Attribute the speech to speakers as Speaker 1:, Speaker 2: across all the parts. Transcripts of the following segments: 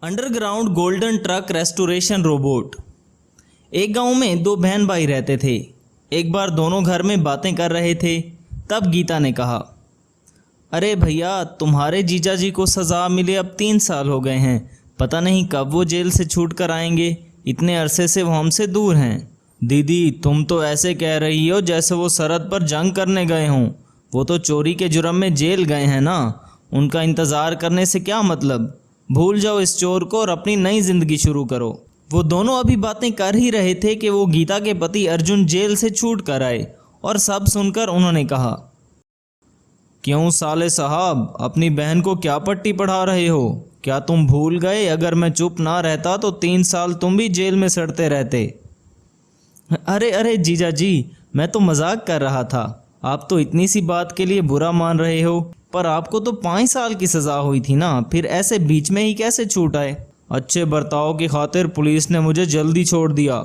Speaker 1: Underground golden truck restoration robot. एक गांव में दो बहन भाई रहते थे। एक बार दोनों घर में बातें कर रहे थे। तब गीता ने कहा, अरे भैया, तुम्हारे जीजा जी को सज़ा मिले अब 3 साल हो गए हैं। पता नहीं कब वो जेल से छूट कर आएंगे। इतने अरसे से वो हमसे दूर हैं। दीदी, तुम तो ऐसे कह रही हो जैसे वो सरहद पर जंग करने गए हों। वो तो चोरी के जुर्म में जेल गए हैं ना। उनका इंतज़ार करने से क्या मतलब। भूल जाओ इस चोर को और अपनी नई जिंदगी शुरू करो। वो दोनों अभी बातें कर ही रहे थे कि वो गीता के पति अर्जुन जेल से छूट कर आए और सब सुनकर उन्होंने कहा, क्यों साले साहब, अपनी बहन को क्या पट्टी पढ़ा रहे हो? क्या तुम भूल गए, अगर मैं चुप ना रहता तो 3 साल तुम भी जेल में सड़ते रहते। अरे अरे जीजा जी, मैं तो मजाक कर रहा था। आप तो इतनी सी बात के लिए बुरा मान रहे हो, पर आपको तो 5 साल की सज़ा हुई थी ना, फिर ऐसे बीच में ही कैसे छूट आए? अच्छे बर्ताव की खातिर पुलिस ने मुझे जल्दी छोड़ दिया।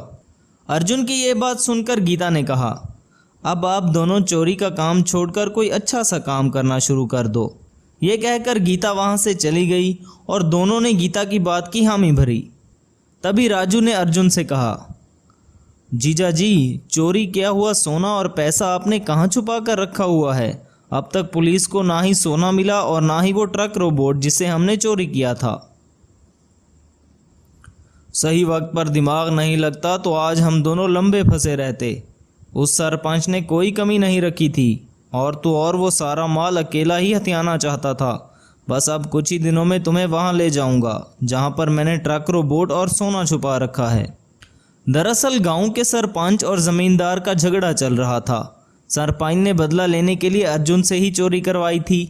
Speaker 1: अर्जुन की ये बात सुनकर गीता ने कहा, अब आप दोनों चोरी का काम छोड़कर कोई अच्छा सा काम करना शुरू कर दो। ये कहकर गीता वहाँ से चली गई और दोनों ने गीता की बात की हामी भरी। तभी राजू ने अर्जुन से कहा, जीजा जी, चोरी किया हुआ सोना और पैसा आपने कहाँ छुपा कर रखा हुआ है? अब तक पुलिस को ना ही सोना मिला और ना ही वो ट्रक रोबोट जिसे हमने चोरी किया था। सही वक्त पर दिमाग नहीं लगता तो आज हम दोनों लंबे फंसे रहते। उस सरपंच ने कोई कमी नहीं रखी थी, और तो और वो सारा माल अकेला ही हथियाना चाहता था। बस अब कुछ ही दिनों में तुम्हें वहाँ ले जाऊंगा जहाँ पर मैंने ट्रक रोबोट और सोना छुपा रखा है। दरअसल गांव के सरपंच और ज़मींदार का झगड़ा चल रहा था। सरपंच ने बदला लेने के लिए अर्जुन से ही चोरी करवाई थी।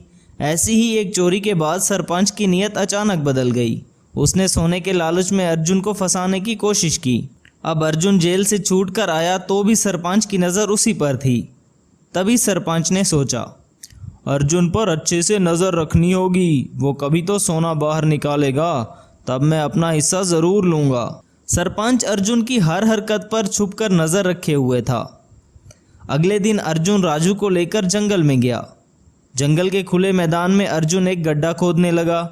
Speaker 1: ऐसी ही एक चोरी के बाद सरपंच की नीयत अचानक बदल गई। उसने सोने के लालच में अर्जुन को फंसाने की कोशिश की। अब अर्जुन जेल से छूट कर आया तो भी सरपंच की नज़र उसी पर थी। तभी सरपंच ने सोचा, अर्जुन पर अच्छे से नज़र रखनी होगी। वो कभी तो सोना बाहर निकालेगा, तब मैं अपना हिस्सा ज़रूर लूँगा। सरपंच अर्जुन की हर हरकत पर छुपकर नज़र रखे हुए था। अगले दिन अर्जुन राजू को लेकर जंगल में गया। जंगल के खुले मैदान में अर्जुन एक गड्ढा खोदने लगा।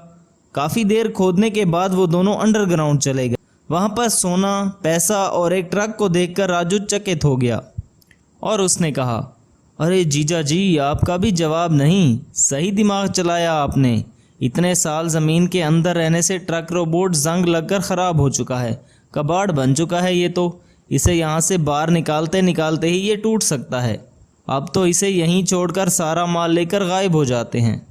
Speaker 1: काफ़ी देर खोदने के बाद वो दोनों अंडरग्राउंड चले गए। वहाँ पर सोना, पैसा और एक ट्रक को देखकर राजू चकित हो गया और उसने कहा, अरे जीजा जी, आपका भी जवाब नहीं। सही दिमाग चलाया आपने। इतने साल ज़मीन के अंदर रहने से ट्रक रोबोट जंग लगकर ख़राब हो चुका है, कबाड़ बन चुका है। ये तो इसे यहाँ से बाहर निकालते निकालते ही ये टूट सकता है। अब तो इसे यहीं छोड़कर सारा माल लेकर गायब हो जाते हैं।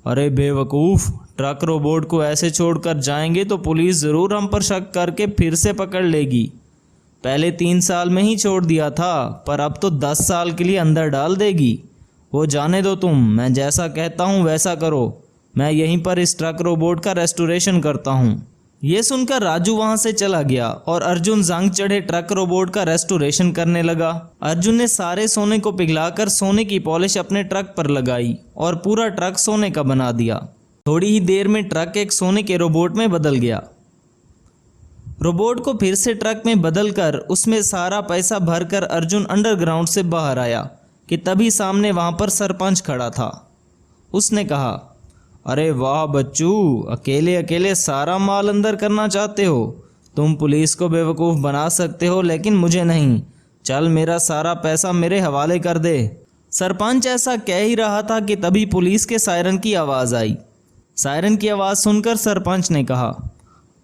Speaker 1: अरे बेवकूफ़, ट्रक रोबोट को ऐसे छोड़कर जाएंगे तो पुलिस ज़रूर हम पर शक करके फिर से पकड़ लेगी। पहले 3 साल में ही छोड़ दिया था, पर अब तो 10 साल के लिए अंदर डाल देगी। वो जाने दो तुम, मैं जैसा कहता हूँ वैसा करो। मैं यहीं पर इस ट्रक रोबोट का रेस्टोरेशन करता हूँ। ये सुनकर राजू वहां से चला गया और अर्जुन जंग चढ़े ट्रक रोबोट का रेस्टोरेशन करने लगा। अर्जुन ने सारे सोने को पिघलाकर सोने की पॉलिश अपने ट्रक पर लगाई और पूरा ट्रक सोने का बना दिया। थोड़ी ही देर में ट्रक एक सोने के रोबोट में बदल गया। रोबोट को फिर से ट्रक में बदलकर उसमें सारा पैसा भरकर अर्जुन अंडरग्राउंड से बाहर आया कि तभी सामने वहां पर सरपंच खड़ा था। उसने कहा, अरे वाह बच्चू, अकेले अकेले सारा माल अंदर करना चाहते हो? तुम पुलिस को बेवकूफ़ बना सकते हो, लेकिन मुझे नहीं। चल, मेरा सारा पैसा मेरे हवाले कर दे। सरपंच ऐसा कह ही रहा था कि तभी पुलिस के सायरन की आवाज़ आई। सायरन की आवाज़ सुनकर सरपंच ने कहा,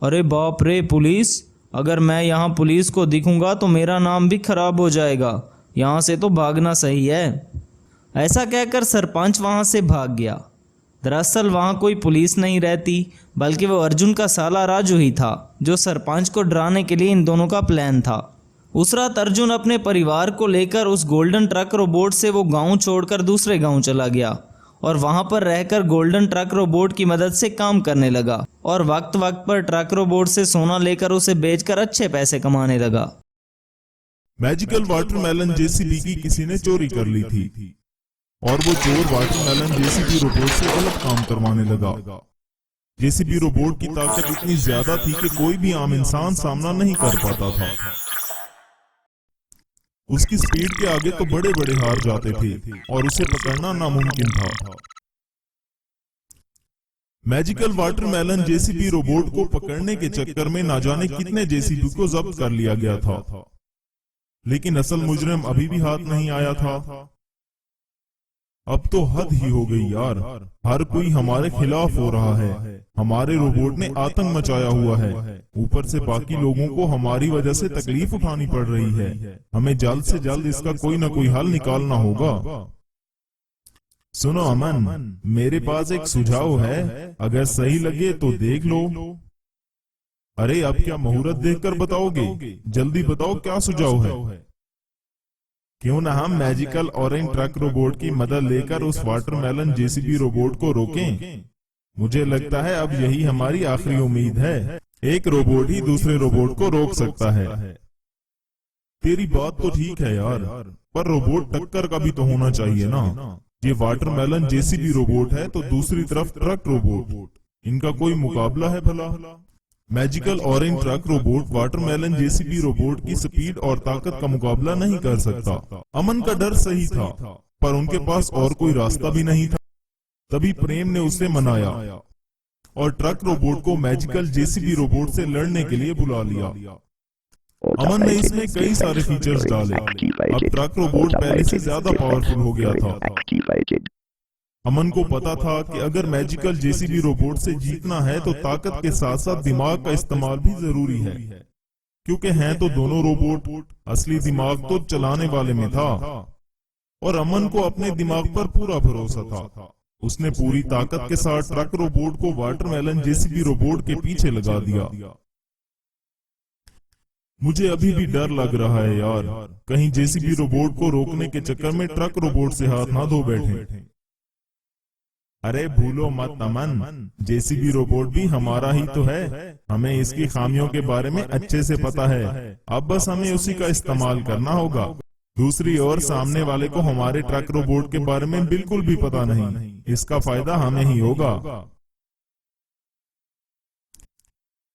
Speaker 1: अरे बाप रे पुलिस, अगर मैं यहाँ पुलिस को दिखूँगा तो मेरा नाम भी खराब हो जाएगा। यहाँ से तो भागना सही है। ऐसा कहकर सरपंच वहाँ से भाग गया। दरअसल वहाँ कोई पुलिस नहीं रहती, बल्कि वो अर्जुन का साला राजू ही था, जो सरपंच को डराने के लिए इन दोनों का प्लान था। उस रात अर्जुन अपने परिवार को लेकर उस गोल्डन ट्रक रोबोट से वो गांव छोड़कर दूसरे गांव चला गया और वहाँ पर रहकर गोल्डन ट्रक रोबोट की मदद से काम करने लगा और वक्त वक्त पर ट्रक रोबोट से सोना लेकर उसे बेचकर अच्छे पैसे कमाने लगा।
Speaker 2: मैजिकल वाटरमेलन जेसीबी की किसी ने चोरी कर ली थी और वो चोर वाटरमेलन जेसीबी रोबोट से अलग काम करवाने लगा। जेसीबी रोबोट की ताकत इतनी ज्यादा थी कि कोई भी आम इंसान सामना नहीं कर पाता था। उसकी स्पीड के आगे तो बड़े बड़े हार जाते थे और उसे पकड़ना नामुमकिन था। मैजिकल वाटरमेलन जेसीबी रोबोट को पकड़ने के चक्कर में ना जाने कितने जेसीबी को जब्त कर लिया गया था, लेकिन असल मुजरिम अभी भी हाथ नहीं आया था। अब तो हद ही हो गई यार, हर कोई हमारे खिलाफ हो रहा है। हमारे रोबोट ने आतंक मचाया हुआ है, ऊपर से बाकी लोगों को हमारी वजह से तकलीफ उठानी पड़ रही है। हमें जल्द से जल्द इसका कोई ना कोई हल निकालना होगा। सुनो अमन, मेरे पास एक सुझाव है, अगर सही लगे तो देख लो। अरे अब क्या मुहूर्त देखकर बताओगे? जल्दी बताओ क्या सुझाव है। क्यों ना हम मैजिकल ऑरेंज ट्रक रोबोट की मदद लेकर उस वाटरमेलन जेसीबी रोबोट को रोकें। मुझे लगता है अब यही हमारी आखिरी उम्मीद है। एक रोबोट ही दूसरे रोबोट को रोक सकता है। तेरी बात तो ठीक है यार, पर रोबोट टक्कर का भी तो होना चाहिए ना। ये वाटरमेलन जेसीबी रोबोट है तो दूसरी तरफ ट्रक रोबोट, इनका कोई मुकाबला है भला? Magical orange truck robot watermelon JCB robot की स्पीड और ताकत का मुकाबला नहीं कर सकता। अमन का डर सही था, पर उनके पास और कोई रास्ता भी नहीं था। तभी प्रेम ने उसे मनाया और ट्रक रोबोट को मैजिकल जेसीबी रोबोट से लड़ने के लिए बुला लिया। अमन ने इसमें कई सारे फीचर्स डाले। अब ट्रक रोबोट पहले से ज्यादा पावरफुल हो गया था। अमन को पता था कि अगर मैजिकल जेसीबी रोबोट से जीतना है तो ताकत के साथ साथ दिमाग का इस्तेमाल भी जरूरी है, क्योंकि हैं तो दोनों रोबोट। असली दिमाग तो चलाने वाले में था और अमन को अपने दिमाग पर पूरा भरोसा था। उसने पूरी ताकत के साथ ट्रक रोबोट को वाटरमेलन जेसीबी रोबोट के पीछे लगा दिया। मुझे अभी भी डर लग रहा है यार, कहीं जेसीबी रोबोट को रोकने के चक्कर में ट्रक रोबोट से हाथ ना धो बैठे। अरे भूलो मत अमन, जेसीबी रोबोट भी हमारा ही तो है। हमें इसकी खामियों के बारे में अच्छे से पता है, अब बस हमें उसी का इस्तेमाल करना होगा। दूसरी ओर सामने वाले को हमारे ट्रक रोबोट के बारे में बिल्कुल भी पता नहीं, इसका फायदा हमें ही होगा।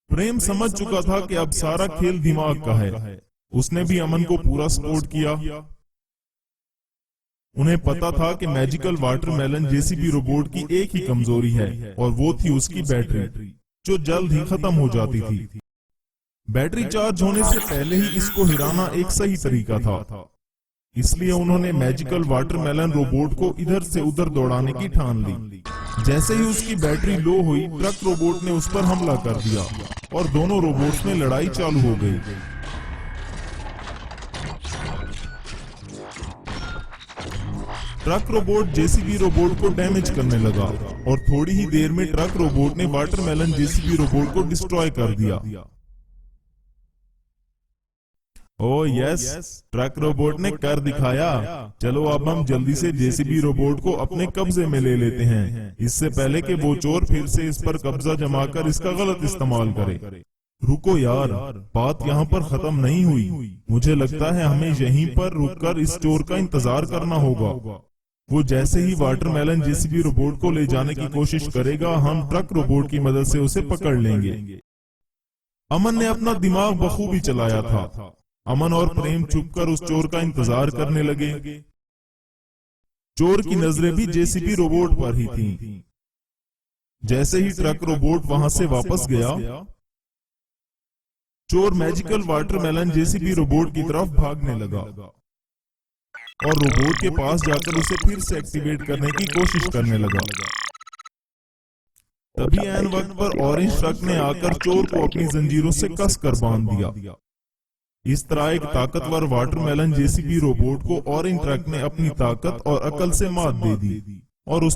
Speaker 2: प्रेम समझ चुका था कि अब सारा खेल दिमाग का है। उसने भी अमन को पूरा सपोर्ट किया। उन्हें पता था कि मैजिकल वाटरमेलन जेसीबी रोबोट की एक ही कमजोरी है और वो थी उसकी बैटरी, जो जल्द ही खत्म हो जाती थी। बैटरी चार्ज होने से पहले ही इसको हिराना एक सही तरीका था, इसलिए उन्होंने मैजिकल वाटरमेलन रोबोट को इधर से उधर दौड़ाने की ठान ली। जैसे ही उसकी बैटरी लो हुई, ट्रक रोबोट ने उस पर हमला कर दिया और दोनों रोबोट्स में लड़ाई चालू हो गई। ट्रक रोबोट जेसीबी रोबोट को डैमेज करने लगा और थोड़ी ही देर में ट्रक रोबोट ने वाटरमेलन जेसीबी रोबोट को डिस्ट्रॉय कर दिया। ओह यस, ट्रक रोबोट ने कर दिखाया। चलो अब हम जल्दी से जेसीबी रोबोट को अपने कब्जे में ले लेते हैं, इससे पहले कि वो चोर फिर से इस पर कब्जा जमाकर इसका गलत इस्तेमाल करे। रुको यार, बात यहाँ पर खत्म नहीं हुई। मुझे लगता है हमें यहीं पर रुककर इस चोर का इंतजार करना होगा। वो जैसे ही वाटरमेलन जेसीबी रोबोट को ले जाने की कोशिश करेगा, हम ट्रक रोबोट की मदद से उसे पकड़ लेंगे। अमन ने अपना दिमाग बखूबी चलाया था। अमन और प्रेम छुपकर उस चोर का इंतजार करने लगे। चोर की नजरें भी जेसीबी रोबोट पर ही थीं। जैसे ही ट्रक रोबोट वहां से वापस गया, चोर मैजिकल वाटरमेलन जेसीबी रोबोट की तरफ भागने लगा और रोबोट के पास जाकर उसे फिर से एक्टिवेट करने की कोशिश करने लगा। तभी ऐन वक्त पर ऑरेंज ट्रक ने आकर चोर को अपनी जंजीरों से कसकर बांध दिया। इस तरह एक ताकतवर वाटरमेलन जेसीबी रोबोट को ऑरेंज ट्रक ने अपनी ताकत और अकल से मात दे दी और उस